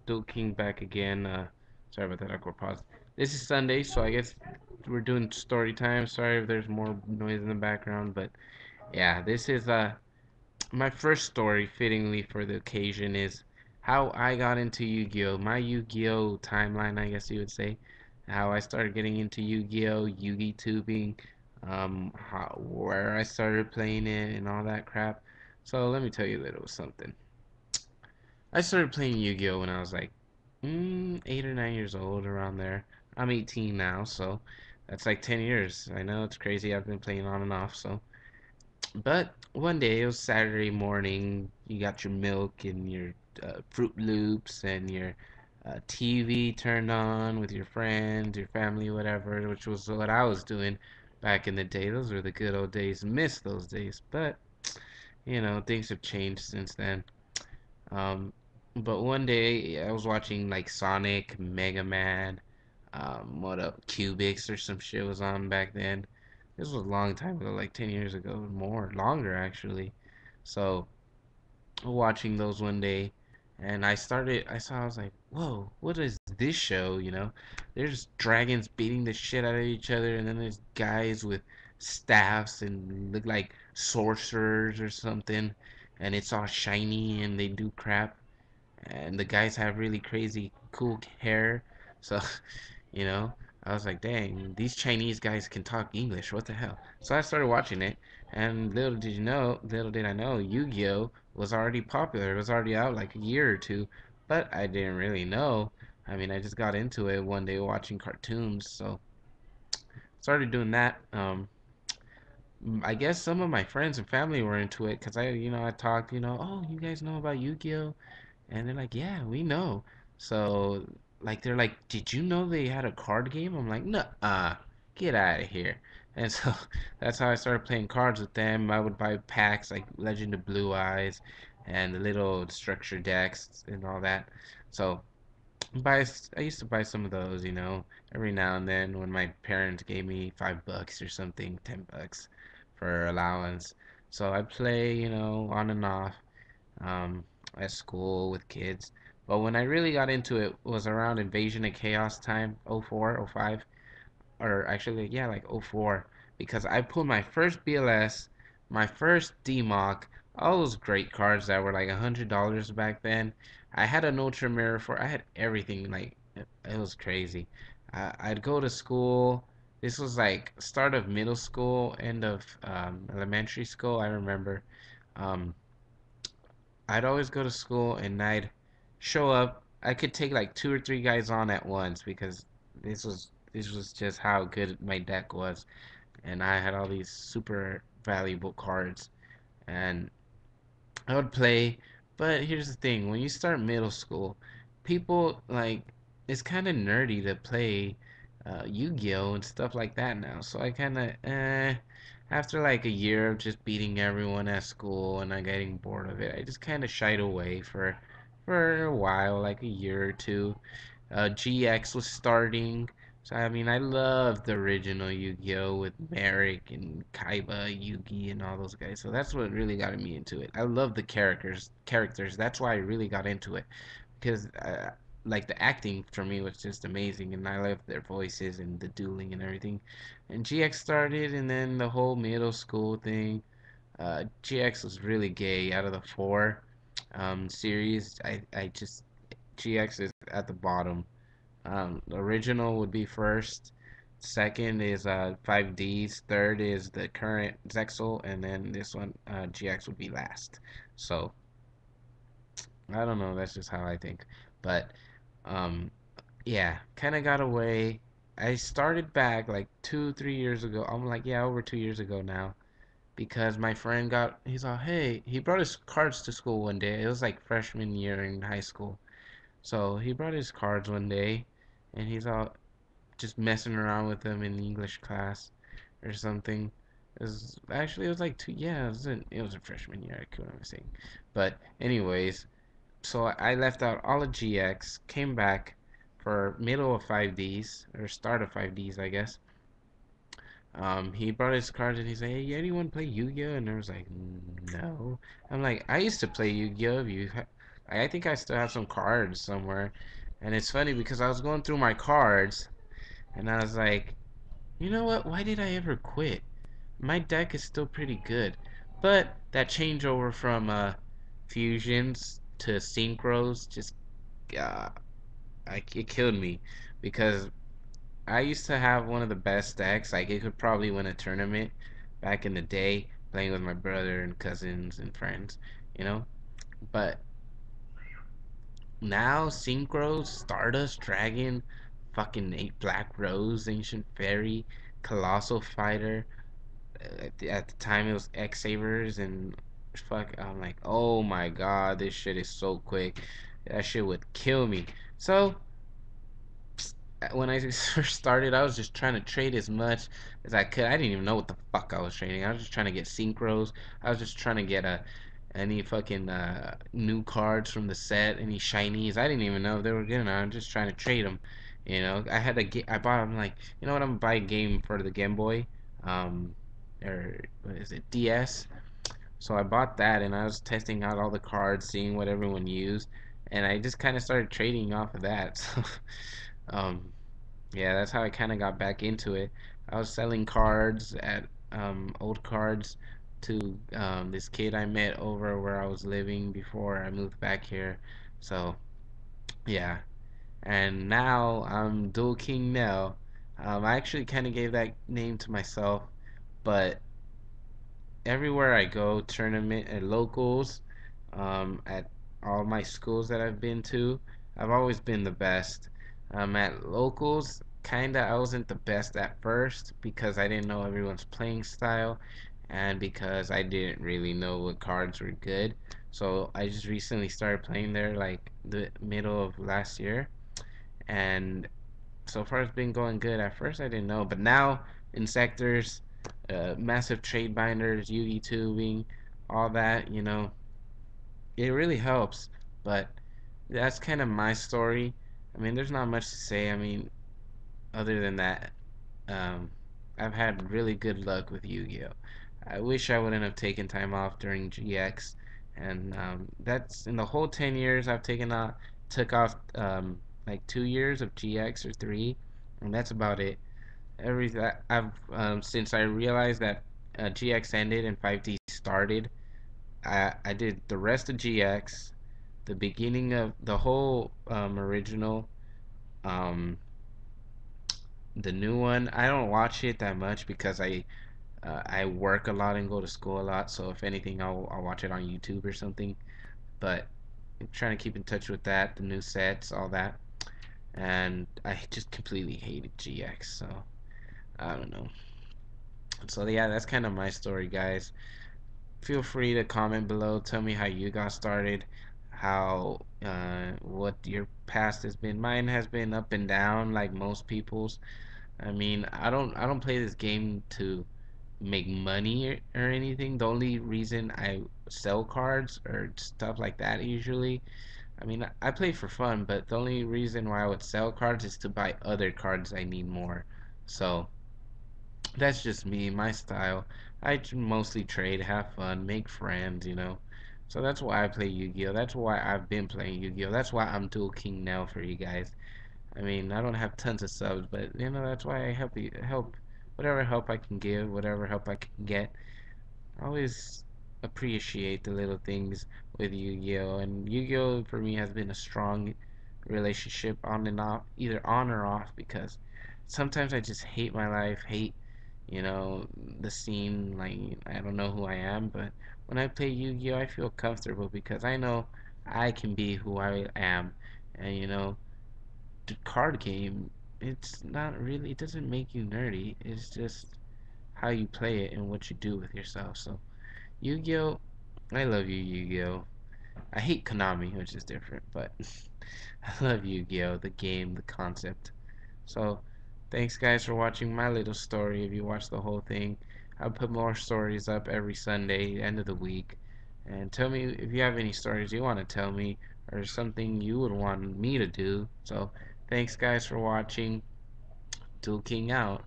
Still King back again. Sorry about that awkward pause. This is Sunday, so I guess we're doing story time. Sorry if there's more noise in the background, but yeah, this is my first story. Fittingly for the occasion is how I got into Yu-Gi-Oh. My Yu-Gi-Oh timeline, I guess you would say. How I started getting into Yu-Gi-Oh, Yugi tubing, where I started playing it, and all that crap. So let me tell you a little something. I started playing Yu-Gi-Oh when I was like 8 or 9 years old, around there. I'm 18 now, so that's like 10 years. I know it's crazy. I've been playing on and off, so. But one day, it was Saturday morning. You got your milk and your Fruit Loops and your TV turned on with your friends, your family, whatever, which was what I was doing back in the day. Those were the good old days. Miss those days, but things have changed since then. Um, but one day I was watching like Sonic, Mega Man, what up, Cubics or some shit was on back then. This was a long time ago, like 10 years ago, more, longer actually. So watching those one day, and I was like, whoa, what is this show? There's dragons beating the shit out of each other, and then there's guys with staffs and look like sorcerers or something, and it's all shiny and they do crap, and the guys have really crazy cool hair. So, you know, I was like, dang, these Chinese guys can talk English. What the hell? So I started watching it, and little did I know, Yu-Gi-Oh was already popular. It was already out like a year or two, but I didn't really know. I mean, I just got into it one day watching cartoons, so started doing that. I guess some of my friends and family were into it because I talked, oh, you guys know about Yu-Gi-Oh? And they're like, yeah, we know. So, like, they're like, did you know they had a card game? I'm like, nuh-uh, get out of here. And so that's how I started playing cards with them. I would buy packs like Legend of Blue Eyes and the little structure decks and all that. So, I used to buy some of those, every now and then when my parents gave me $5 or something, $10 for allowance. So I play, on and off um, at school with kids. But when I really got into it was around Invasion of Chaos time, '04, '05, or actually, yeah, like '04, because I pulled my first BLS, my first DMOC, all those great cards that were like $100 back then. I had an Ultra Mirror I had everything, like, it was crazy. I'd go to school. This was like start of middle school, end of elementary school, I remember. Um, I'd always go to school and I'd show up. I could take like two or three guys on at once because this was just how good my deck was, and I had all these super valuable cards, and I would play. But here's the thing: when you start middle school, people like it's kind of nerdy to play Yu-Gi-Oh and stuff like that now. So I kind of after like a year of just beating everyone at school and I getting bored of it, I just kind of shied away for a while, like a year or two. GX was starting. So I mean, I loved the original Yu-Gi-Oh with Merrick and Kaiba, Yugi, and all those guys. So that's what really got me into it. I love the characters. Characters. That's why I really got into it because like the acting for me was just amazing, and I loved their voices and the dueling and everything. And GX started, and then the whole middle school thing. GX was really gay. Out of the four series, I just GX is at the bottom. The original would be first. Second is 5Ds. Third is the current Zexal, and then this one GX would be last. So I don't know. That's just how I think. But um, yeah, kind of got away. I started back like 2, 3 years ago. I'm like, yeah, over 2 years ago now. Because my friend he's all, hey, he brought his cards to school one day. It was like freshman year in high school. So he brought his cards one day, and he's all, just messing around with them in English class or something. It was like yeah, it was a freshman year. I couldn't saying, but anyways, so I left out all of GX, came back for middle of 5Ds or start of 5Ds, I guess. He brought his cards and he's like, "Hey, anyone play Yu-Gi-Oh?" And I was like, "No." I'm like, "I used to play Yu-Gi-Oh. I think I still have some cards somewhere. And it's funny because I was going through my cards and I was like, you know what? Why did I ever quit? My deck is still pretty good. But that changeover from fusions to synchros just uh, it killed me because I used to have one of the best decks. Like it could probably win a tournament back in the day, playing with my brother and cousins and friends, you know. But now synchros, Stardust, Dragon, fucking eight Black Rose, Ancient Fairy, Colossal Fighter. At the time it was X Savers and fuck. I'm like, oh my god, this shit is so quick. That shit would kill me. So when I first started, I was just trying to trade as much as I could. I didn't even know what the fuck I was trading. I was just trying to get synchros. I was just trying to get any fucking new cards from the set, any shinies. I didn't even know if they were good. I'm just trying to trade them. You know, I had a I bought. I'm like, you know what? I'm gonna buy a game for the Game Boy, um, or what is it, DS? So I bought that, and I was testing out all the cards, seeing what everyone used, and I just kind of started trading off of that. So, um, yeah, that's how I kind of got back into it. I was selling cards at old cards to this kid I met over where I was living before I moved back here. So yeah, and now I'm Dual King Nell. I actually kind of gave that name to myself, but everywhere I go, tournament and locals, at all my schools that I've been to, I've always been the best. At locals, kinda, I wasn't the best at first because I didn't know everyone's playing style, and because I didn't really know what cards were good. So I just recently started playing there, like the middle of last year, and so far it's been going good. At first I didn't know, but now in sectors, massive trade binders, Yugi tubing, all that, it really helps. But that's kind of my story. I mean, there's not much to say. I mean, other than that, um, I've had really good luck with Yu-Gi-Oh. I wish I wouldn't have taken time off during GX, and that's in the whole 10 years I've took off like 2 years of GX or three, and that's about it. I've since I realized that GX ended and 5D started, I did the rest of GX, the beginning of the whole original, um, the new one. I don't watch it that much because I work a lot and go to school a lot. So if anything, I'll watch it on YouTube or something. But I'm trying to keep in touch with that, the new sets, all that. And I just completely hated GX. So I don't know. So yeah, that's kind of my story, guys. Feel free to comment below. Tell me how you got started, how what your past has been. Mine has been up and down, like most people's. I mean, I don't play this game to make money or anything. The only reason I sell cards or stuff like that usually. I mean, I play for fun, but the only reason why I would sell cards is to buy other cards I need more. So that's just me, my style. Mostly trade, have fun, make friends. So that's why I play Yu-Gi-Oh. That's why I've been playing Yu-Gi-Oh. That's why I'm Dual King now for you guys. I mean, I don't have tons of subs, but that's why I help whatever help I can give, whatever help I can get. I always appreciate the little things with Yu-Gi-Oh! And Yu-Gi-Oh! For me has been a strong relationship on and off, either on or off, because sometimes I just hate my life, hate, the scene, like I don't know who I am, but when I play Yu-Gi-Oh! I feel comfortable because I know I can be who I am. And the card game, it's not really, it doesn't make you nerdy. It's just how you play it and what you do with yourself. So Yu-Gi-Oh! I love you, Yu-Gi-Oh! I hate Konami, which is different, but I love Yu-Gi-Oh! The game, the concept. So, thanks guys for watching my little story. If you watch the whole thing, I'll put more stories up every Sunday, end of the week. And tell me if you have any stories you want to tell me or something you would want me to do. So, thanks guys for watching. Dual King out.